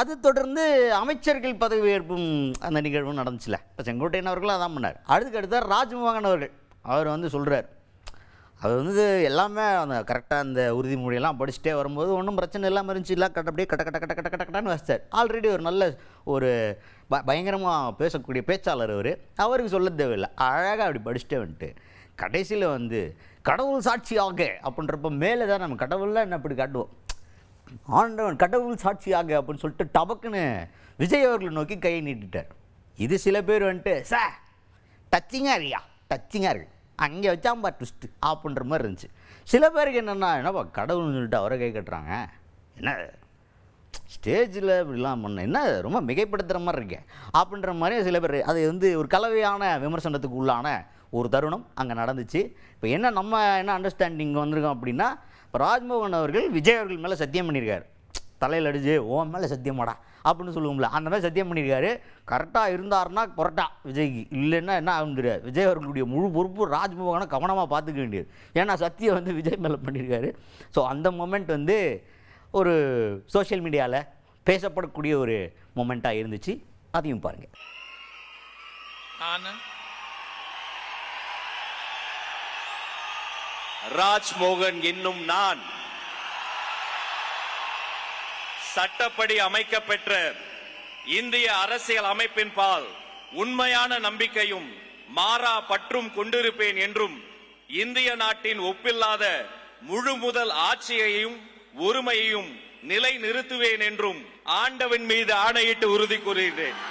அது தொடர்ந்து அமைச்சர்கள் பதவியேற்பும் அந்த நிகழ்வும் நடந்துச்சுல. இப்போ செங்கோட்டையன் அவர்களும் அதான் பண்ணார். அடுத்தடுத்தார் ராஜ்மோகன் அவர்கள் அவர் வந்து சொல்கிறார், அவர் வந்து எல்லாமே அந்த கரெக்டாக அந்த உறுதிமொழியெல்லாம் படிச்சுட்டே வரும்போது ஒன்றும் பிரச்சனை இல்லாமல் இருந்துச்சு. இல்லை அப்படியே கட்ட கட்ட கட்ட கட்ட கட்ட கட்டான்னு வச்சார். ஆல்ரெடி ஒரு நல்ல ஒரு பயங்கரமாக பேசக்கூடிய பேச்சாளர் அவருக்கு சொல்ல தேவையில்லை, அழகாக அப்படி படிச்சுட்டே வந்துட்டு கடைசியில் வந்து கடவுள் சாட்சியாக அப்படின்றப்ப மேலே தான் நம்ம கடவுள்லாம் என்ன அப்படி காட்டுவோம், ஆண்டவன் கடவுள் சாட்சியாக அப்படின்னு சொல்லிட்டு டபக்குன்னு விஜய் அவர்களை நோக்கி கையை நீட்டிட்டார். இது சில பேர் வந்துட்டு சார் டச்சிங்காக இருக்கியா, டச்சிங்காக இருக்கு, அங்கே வச்சாம்பா ட்விஸ்ட்டு அப்படின்ற மாதிரி இருந்துச்சு. சில பேருக்கு என்னப்பா கடவுள்னு சொல்லிட்டு அவரை கை கட்டுறாங்க, என்ன ஸ்டேஜில் இப்படிலாம் பண்ண என்ன ரொம்ப மிகைப்படுத்துகிற மாதிரி இருக்கேன் அப்படின்ற மாதிரி சில பேர். அது வந்து ஒரு கலவையான விமர்சனத்துக்கு உள்ளான ஒரு தருணம் அங்கே நடந்துச்சு. இப்போ நம்ம என்ன அண்டர்ஸ்டாண்டிங் வந்திருக்கோம் அப்படின்னா, இப்போ ராஜ்மோகன் அவர்கள் விஜய் அவர்கள் மேலே சத்தியம் பண்ணியிருக்காரு, தலையில் அடிச்சு ஓன் மேலே சத்தியமாடா அப்படின்னு சொல்லுவோம்ல, அந்த மாதிரி சத்தியம் பண்ணியிருக்காரு. கரெக்டாக இருந்தாருன்னா கொரட்டா விஜய்க்கு, இல்லைன்னா என்ன ஆகும் தெரியாது. விஜய் அவர்களுடைய முழு பொறுப்பு ராஜ்மோகனை கவனமாக பார்த்துக்க வேண்டியது, ஏன்னா சத்தியம் வந்து விஜய் மேலே பண்ணியிருக்காரு. ஸோ அந்த மொமெண்ட் வந்து ஒரு சோஷியல் மீடியாவில் பேசப்படக்கூடிய ஒரு மொமெண்ட்டாக இருந்துச்சு. அதையும் பாருங்கள். ராஜ்மோகன் என்னும் நான் சட்டப்படி அமைக்கப்பெற்ற இந்திய அரசியல் அமைப்பின் பால் உண்மையான நம்பிக்கையும் மாறா பற்றும் கொண்டிருப்பேன் என்றும், இந்திய நாட்டின் ஒப்பில்லாத முழு முதல் ஆட்சியையும் ஒருமையையும் நிலை நிறுத்துவேன் என்றும் ஆண்டவன் மீது ஆணையிட்டு உறுதி கூறுகிறேன்.